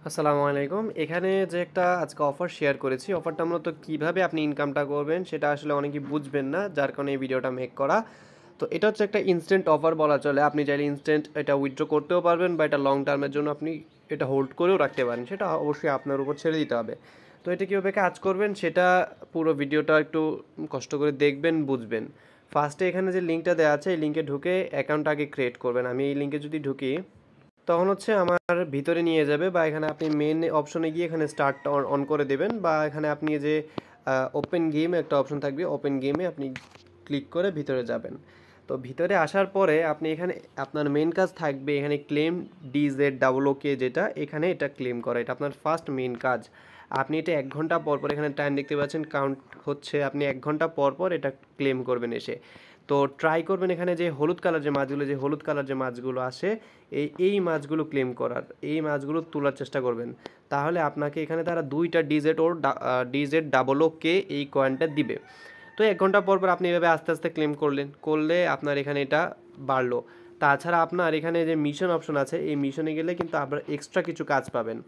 আসসালামু আলাইকুম। এখানে যে একটা আজকে অফার শেয়ার করেছি, অফারটা মূলত কিভাবে আপনি ইনকামটা করবেন সেটা আসলে অনেকেই বুঝবেন না, যার কারণে এই ভিডিওটা মেক করা। তো এটা হচ্ছে একটা ইনস্ট্যান্ট অফার বলা চলে। আপনি চাইলে ইনস্ট্যান্ট এটা উইথড্র করতেও পারবেন বা এটা লং টার্মের জন্য আপনি এটা হোল্ড করেও রাখতে পারেন। সেটা অবশ্যই আপনার উপর ছেড়ে দিতে হবে। তো এটা কীভাবে কাজ করবেন সেটা পুরো ভিডিওটা একটু কষ্ট করে দেখবেন, বুঝবেন। ফার্স্টে এখানে যে লিঙ্কটা দেওয়া আছে এই লিঙ্কে ঢুকে অ্যাকাউন্ট আগে ক্রিয়েট করবেন। আমি এই লিঙ্কে যদি ঢুকি তখন হচ্ছে আমার ভিতরে নিয়ে যাবে বা এখানে আপনি মেন অপশনে গিয়ে এখানে স্টার্ট অন করে দেবেন বা এখানে আপনি যে ওপেন গেম একটা অপশন থাকবে, ওপেন গেমে আপনি ক্লিক করে ভিতরে যাবেন। তো ভিতরে আসার পরে আপনি এখানে আপনার মেন কাজ থাকবে এখানে ক্লেম DZOOK, যেটা এখানে এটা ক্লেম করা, এটা আপনার ফার্স্ট মেন কাজ। আপনি এটা 1 ঘন্টা পর পর এখানে টাইম দেখতে পাচ্ছেন কাউন্ট হচ্ছে, আপনি 1 ঘন্টা পর পর এটা ক্লেম করবেন এসে। তো ট্রাই করবেন এখানে যে হলুদ কালার যে মাছগুলো, যে হলুদ কালার যে মাছগুলো আসে এই মাছগুলো ক্লেম করার, এই মাছগুলো তোলার চেষ্টা করবেন। তাহলে আপনাকে এখানে তারা 2টা DZOOK এই কয়েনটা দিবে। তো 1 ঘন্টা পর পর আপনি এভাবে আস্তে আস্তে ক্লেম করলে আপনার এখানে এটা বাড়লো। তাছাড়া আপনার এখানে যে মিশন অপশন আছে, এই মিশনে গেলে কিন্তু আপনার এক্সট্রা কিছু কাজ পাবেন।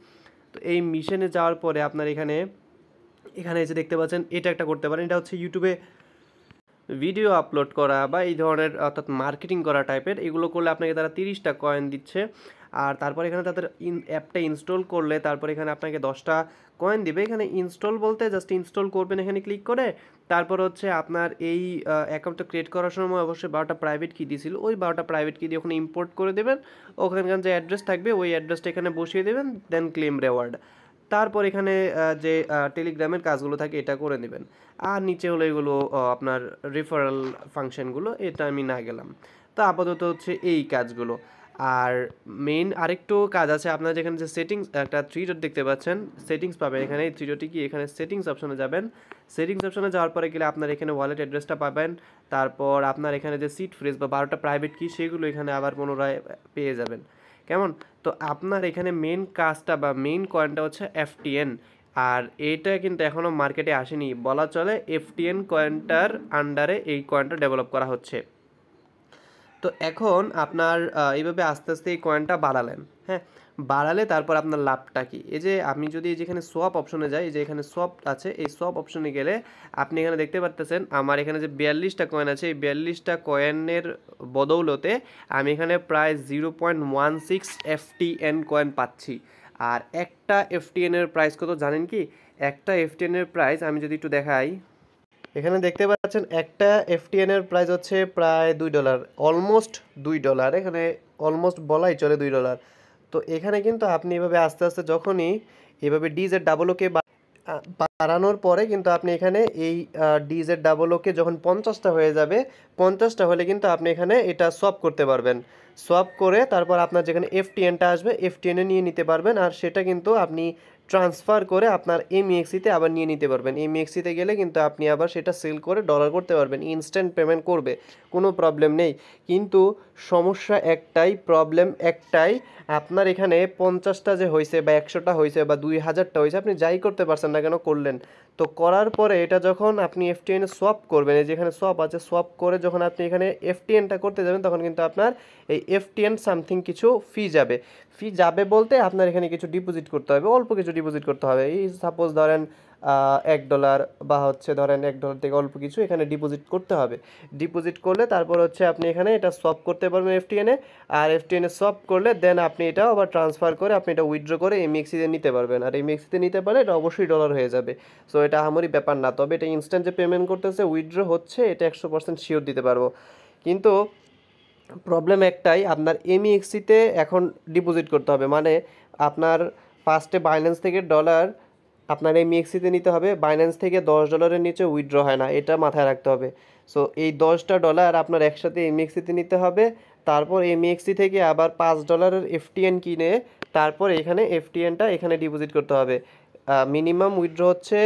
তো এই মিশনে যাওয়ার পরে আপনার এখানে এখানে এসে দেখতে পাচ্ছেন এটা একটা করতে পারেন। এটা হচ্ছে ইউটিউবে ভিডিও আপলোড করা বা এই ধরনের অর্থাৎ মার্কেটিং করা টাইপের, এগুলো করলে আপনাকে তারা 30টা কয়েন দিচ্ছে। আর তারপর এখানে তাদের অ্যাপটা ইনস্টল করলে তারপর এখানে আপনাকে 10টা কয়েন দিবে। এখানে ইনস্টল বলতে জাস্ট ইনস্টল করবেন এখানে ক্লিক করে। তারপর হচ্ছে আপনার এই অ্যাকাউন্টটা ক্রিয়েট করার সময় অবশ্যই 12টা প্রাইভেট কি দিয়েছিল, ওই 12টা প্রাইভেট কি দিয়ে ওখানে ইম্পোর্ট করে দেবেন। ওখানকার যে অ্যাড্রেস থাকবে ওই অ্যাড্রেসটা এখানে বসিয়ে দেবেন, দেন ক্লেম রেওয়ার্ড। তারপর এখানে যে টেলিগ্রামের কাজগুলো থাকে এটা করে নেবেন। আর নিচে হলো এগুলো আপনার রেফারেল ফাংশনগুলো, এটা আমি না গেলাম। তো আপাতত হচ্ছে এই কাজগুলো। আর মেইন আরেকটু কাজ আছে, আপনার যেখানে যে সেটিংস একটা থ্রি ডট দেখতে পাচ্ছেন, সেটিংস পাবেন এখানে। এই থ্রি ডটে কি এখানে সেটিংস অপশনে যাবেন। সেটিংস অপশনে যাওয়ার পরে গেলে আপনার এখানে ওয়ালেট অ্যাড্রেসটা পাবেন। তারপর আপনার এখানে যে সিট ফ্রেজ বা 12টা প্রাইভেট কি সেগুলো এখানে আবার পুনরায় পেয়ে যাবেন। কেমন? তো আপনার এখানে মেন কাজটা বা মেইন কয়েনটা হচ্ছে FTN। আর এটা কিন্তু এখনও মার্কেটে আসেনি, বলা চলে FTN কয়েনটার আন্ডারে এই কয়েনটা ডেভেলপ করা হচ্ছে। তো এখন আপনার এইভাবে আস্তে আস্তে এই কয়েনটা বাড়ালেন, হ্যাঁ, বাড়ালে তারপর আপনার লাভটা কি? এই যে আমি যদি যেখানে সোয়াপ অপশনে যাই, এই যে এখানে সোয়াপ আছে, এই সোয়াপ অপশনে গেলে আপনি এখানে দেখতে পারতেছেন আমার এখানে যে 42টা কয়েন আছে, এই 42টা কয়েনের বদৌলতে আমি এখানে প্রায় 0.16 FTN কয়েন পাচ্ছি। আর একটা FTN এর প্রাইস কত জানেন কি? একটা FTN এর প্রাইস আমি যদি একটু দেখাই, এখানে দেখতে পাচ্ছেন একটা FTN এর প্রাইস হচ্ছে প্রায় $2, অলমোস্ট $2। এখানে অলমোস্ট বলাই চলে $2। তো এখানে কিন্তু আপনি এভাবে আস্তে আস্তে যখনই এভাবে DZOOK বাড়ানোর পরে কিন্তু আপনি এখানে এই DZOOK যখন 50টা হয়ে যাবে, 50টা হলে কিন্তু আপনি এখানে এটা সোয়াপ করতে পারবেন। সোয়াপ করে তারপর আপনার যেখানে FTNটা আসবে FTN নিয়ে নিতে পারবেন। আর সেটা কিন্তু আপনি ট্রান্সফার করে আপনার MEXC-তে আবার নিয়ে নিতে পারবেন। MEXC-তে গেলে কিন্তু আপনি আবার সেটা সেল করে ডলার করতে পারবেন, ইনস্ট্যান্ট পেমেন্ট করবে, কোনো প্রবলেম নেই। কিন্তু সমস্যা একটাই, প্রবলেম একটাই, আপনার এখানে 50টা যে হয়েছে বা 100টা হয়েছে বা 2000টা হয়েছে, আপনি যাই করতে পারছেন না কেন করলেন। তো করার পরে এটা যখন আপনি FTN সোয়াপ করবেন, এই যেখানে সোয়াপ আছে, সোয়াপ করে যখন আপনি এখানে FTNটা করতে যাবেন তখন কিন্তু আপনার এই FTN সামথিং কিছু ফি যাবে। ফি যাবে বলতে আপনার এখানে কিছু ডিপোজিট করতে হবে, অল্প কিছু ডিপোজিট করতে হবে। এই সাপোজ ধরেন $1 বা হচ্ছে ধরেন $1 থেকে অল্প কিছু এখানে ডিপোজিট করতে হবে। ডিপোজিট করলে তারপর হচ্ছে আপনি এখানে এটা সোয়াপ করতে পারবেন FTN-এ। আর FTN-এ সোয়াপ করলে দেন আপনি এটা আবার ট্রান্সফার করে আপনি এটা উইথড্র করে MEXC-তে নিতে পারবেন। আর MEXC-তে নিতে পারলে এটা অবশ্যই ডলার হয়ে যাবে। সো এটা আহামরি ব্যাপার না, তবে এটা ইনস্ট্যান্ট যে পেমেন্ট করতেছে উইথড্র হচ্ছে এটা 100% শিওর দিতে পারবো। কিন্তু প্রবলেম একটাই, আপনার MEXC-তে এখন ডিপোজিট করতে হবে, মানে আপনার ফার্স্টে বাইন্যান্স থেকে ডলার আপনার MEXC-তে নিতে হবে। বাইন্যান্স থেকে $10-এর নিচে উইথড্র হয় না, এটা মাথায় রাখতে হবে। সো এই $10টা আপনার একসাথে MEXC-তে নিতে হবে। তারপর MEXC থেকে আবার $5-এর FTN কিনে তারপর এখানে FTNটা এখানে ডিপোজিট করতে হবে। মিনিমাম উইথড্র হচ্ছে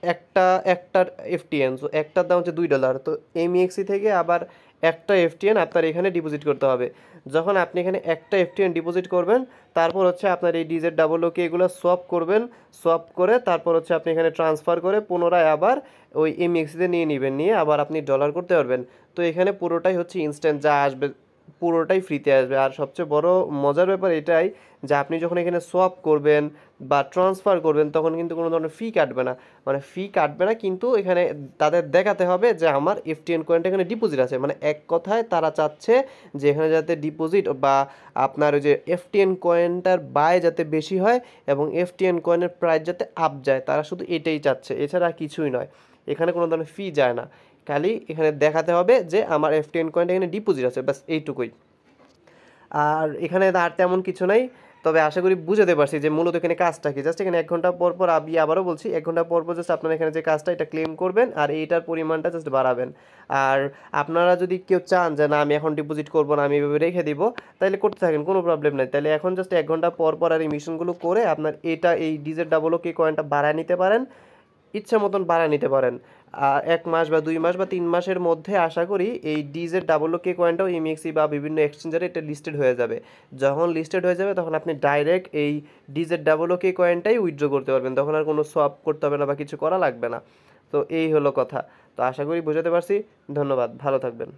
একটার FTN, সো একটার দাম হচ্ছে $2। তো MEXC থেকে আবার একটা FTN আপনার এখানে ডিপোজিট করতে হবে। যখন আপনি এখানে একটা FTN ডিপোজিট করবেন তারপর হচ্ছে আপনার এই DZOOK এগুলো সোয়াপ করবেন, সোয়াপ করে তারপর হচ্ছে আপনি এখানে ট্রান্সফার করে পুনরায় আবার ওই MEXC-তে নিয়ে নেবেন, নিয়ে আবার আপনি ডলার করতে পারবেন। তো এখানে পুরোটাই হচ্ছে ইনস্ট্যান্ট, যা আসবে পুরোটাই ফ্রিতে আসবে। আর সবচেয়ে বড় মজার ব্যাপার এটাই যে আপনি যখন এখানে সোয়াপ করবেন বা ট্রান্সফার করবেন তখন কিন্তু কোনো ধরনের ফি কাটবে না। মানে ফি কাটবে না, কিন্তু এখানে তাদের দেখাতে হবে যে আমার এফটিএন কয়েনটা এখানে ডিপোজিট আছে। মানে এক কথায় তারা চাচ্ছে যে এখানে যাতে ডিপোজিট বা আপনার ওই যে এফটিএন কয়েনটার বায় যাতে বেশি হয় এবং এফটিএন কয়েনের প্রাইস যাতে আপ যায়, তারা শুধু এটাই চাচ্ছে, এছাড়া আর কিছুই নয়। এখানে কোনো ধরনের ফি যায় না, খালি এখানে দেখাতে হবে যে আমার এফটিএন কয়েনটা এখানে ডিপোজিট আছে, ব্যাস এইটুকুই। আর এখানে আর তেমন কিছু নাই। তবে আশা করি বুঝাতে পারছি যে মূলত এখানে কাজটা কি। জাস্ট এখানে 1 ঘন্টা পর পর আমি আবারও বলছি, 1 ঘন্টা পর পর জাস্ট আপনারা এখানে যে কাজটা এটা ক্লেম করবেন আর এইটার পরিমাণটা জাস্ট বাড়াবেন। আর আপনারা যদি কেউ চান যে না আমি এখন ডিপোজিট করবো না, আমি এভাবে রেখে দিব, তাহলে করতে থাকেন, কোনো প্রবলেম নাই। তাহলে এখন জাস্ট 1 ঘন্টা পর পর আর এই মিশনগুলো করে আপনার এটা এই DZ-OOK কয়েনটা বাড়ায় নিতে পারেন, ইচ্ছা মতন বাড়ায় নিতে পারেন। 1 মাস বা 2 মাস বা 3 মাসের মধ্যে আশা করি এই DZ-OOK কয়েনটাও এমএক্সি বা বিভিন্ন এক্সচেঞ্জারে এটা লিস্টেড হয়ে যাবে। যখন লিস্টেড হয়ে যাবে তখন আপনি ডাইরেক্ট এই DZ-OOK কয়েনটাই উইথড্র করতে পারবেন, তখন আর কোনো সোয়াপ করতে হবে না বা কিছু করা লাগবে না। তো এই হলো কথা। তো আশা করি বোঝাতে পারছি। ধন্যবাদ, ভালো থাকবেন।